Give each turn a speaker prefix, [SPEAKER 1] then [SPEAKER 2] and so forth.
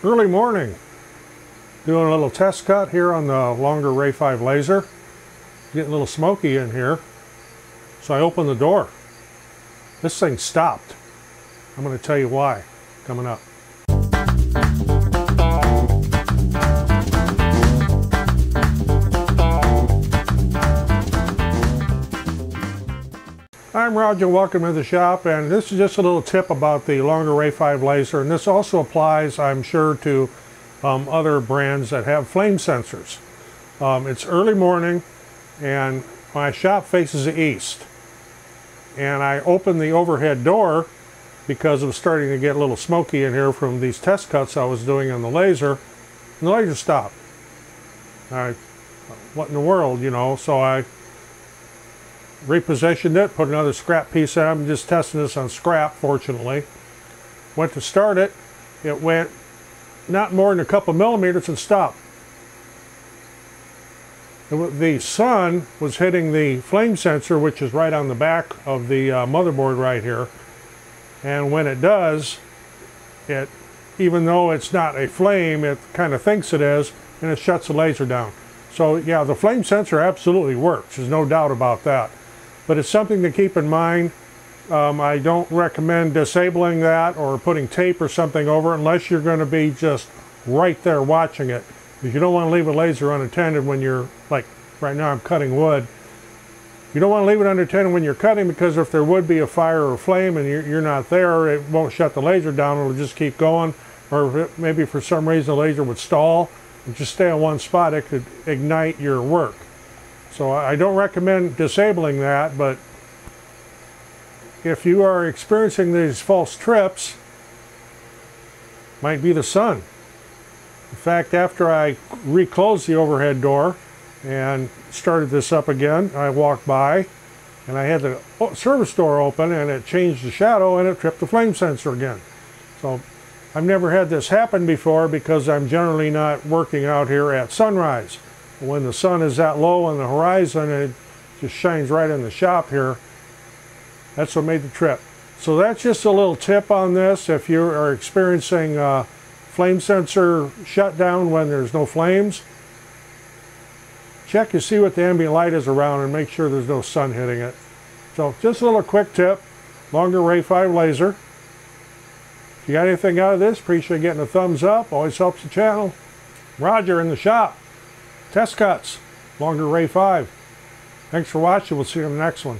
[SPEAKER 1] Early morning, doing a little test cut here on the Longer Ray 5 laser. Getting a little smoky in here, so I opened the door. This thing stopped. I'm going to tell you why coming up. I'm Roger, welcome to the shop, and this is just a little tip about the Longer Ray 5 laser, and this also applies, I'm sure, to other brands that have flame sensors. It's early morning, and my shop faces the east, and I opened the overhead door because it was starting to get a little smoky in here from these test cuts I was doing on the laser, and the laser stopped. What in the world, you know? So I repositioned it, put another scrap piece in. I'm just testing this on scrap, fortunately. Went to start it, it went not more than a couple millimeters and stopped. The sun was hitting the flame sensor, which is right on the back of the motherboard right here, and when it does, it, even though it's not a flame, it kind of thinks it is, and it shuts the laser down. So yeah, the flame sensor absolutely works, there's no doubt about that, but it's something to keep in mind. I don't recommend disabling that or putting tape or something over it unless you're going to be just right there watching it. Because you don't want to leave a laser unattended when you're, like right now I'm cutting wood. You don't want to leave it unattended when you're cutting, because if there would be a fire or flame and you're not there, it won't shut the laser down, it'll just keep going. Or if maybe for some reason the laser would stall and just stay on one spot, it could ignite your work. So I don't recommend disabling that, but if you are experiencing these false trips, might be the sun. In fact, after I reclosed the overhead door and started this up again, I walked by and I had the service door open and it changed the shadow and it tripped the flame sensor again. So I've never had this happen before because I'm generally not working out here at sunrise. When the sun is that low on the horizon, it just shines right in the shop here. That's what made the trip. So that's just a little tip on this. If you are experiencing flame sensor shutdown when there's no flames, check to see what the ambient light is around and make sure there's no sun hitting it. So just a little quick tip, Longer Ray 5 laser. If you got anything out of this, appreciate getting a thumbs up, always helps the channel. Roger in the shop. Test cuts, Longer Ray 5. Thanks for watching, we'll see you in the next one.